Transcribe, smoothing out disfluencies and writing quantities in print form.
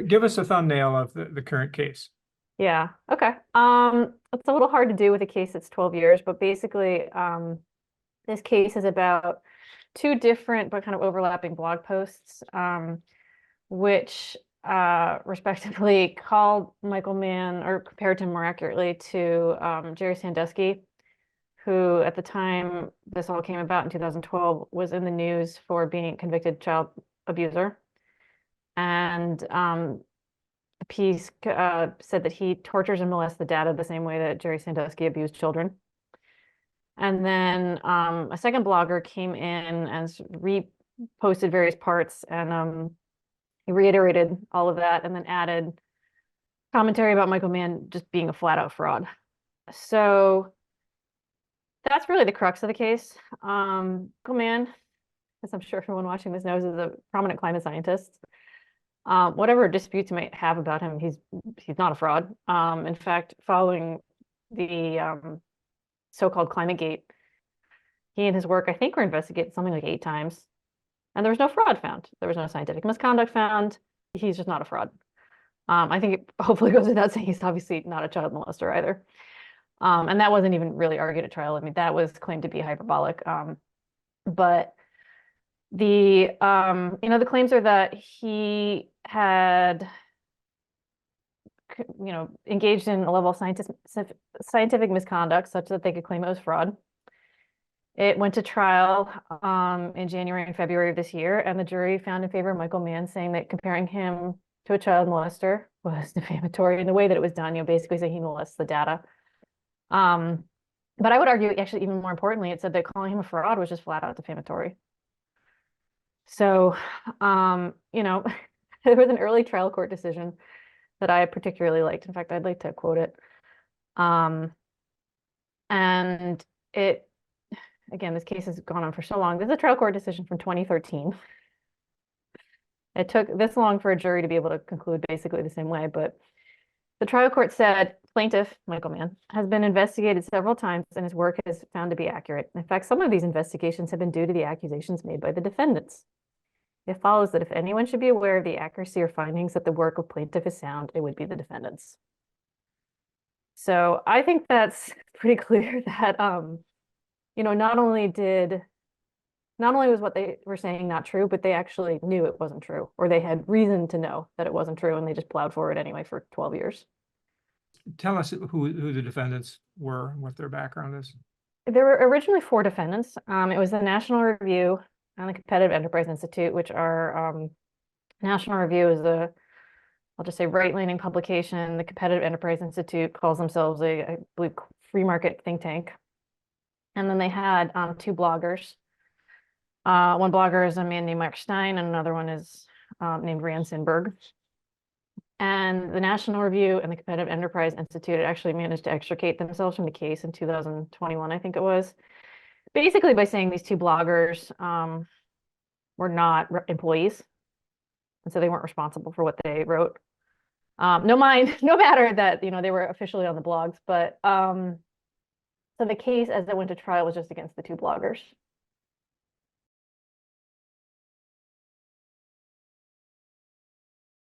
give us a thumbnail of the current case. Yeah. Okay. It's a little hard to do with a case that's 12 years, but basically, this case is about two different but kind of overlapping blog posts, which respectively called Michael Mann, or compared him more accurately to Jerry Sandusky, who at the time this all came about in 2012 was in the news for being a convicted child abuser. And the piece said that he tortures and molests the data the same way that Jerry Sandusky abused children. And then a second blogger came in and reposted various parts, and he reiterated all of that and then added commentary about Michael Mann just being a flat out fraud. So that's really the crux of the case. Michael Mann, as I'm sure everyone watching this knows, is a prominent climate scientist. Whatever disputes you might have about him, he's not a fraud. In fact, following the so-called ClimateGate, he and his work, I think, were investigated something like 8 times, and there was no fraud found. There was no scientific misconduct found. He's just not a fraud. I think it hopefully goes without saying he's obviously not a child molester either. And that wasn't even really argued at trial. I mean, that was claimed to be hyperbolic. But the the claims are that he had engaged in a level of scientific misconduct such that they could claim it was fraud. It went to trial in January and February of this year, and the jury found in favor of Michael Mann, saying that comparing him to a child molester was defamatory in the way that it was done, basically saying he molests the data. But I would argue, actually, even more importantly, it said that calling him a fraud was just flat out defamatory. So, there was an early trial court decision that I particularly liked. In fact, I'd like to quote it. And it, again, this case has gone on for so long. This is a trial court decision from 2013. It took this long for a jury to be able to conclude basically the same way, but the trial court said plaintiff, Michael Mann, has been investigated several times and his work is found to be accurate. In fact, some of these investigations have been due to the accusations made by the defendants. It follows that if anyone should be aware of the accuracy or findings that the work of plaintiff is sound, it would be the defendants. So I think that's pretty clear that, not only was what they were saying not true, but they actually knew it wasn't true, or they had reason to know that it wasn't true, and they just plowed forward anyway for 12 years. Tell us who the defendants were and what their background is. There were originally 4 defendants. It was the National Review and the Competitive Enterprise Institute, which are National Review is I'll just say right-leaning publication. The Competitive Enterprise Institute calls themselves I believe, free market think tank. And then they had 2 bloggers. One blogger is a man named Mark Stein, and another one is named Rand Sandberg. And the National Review and the Competitive Enterprise Institute actually managed to extricate themselves from the case in 2021, I think it was, basically by saying these 2 bloggers were not employees, and so they weren't responsible for what they wrote. No matter that they were officially on the blogs, but so the case as it went to trial was just against the 2 bloggers.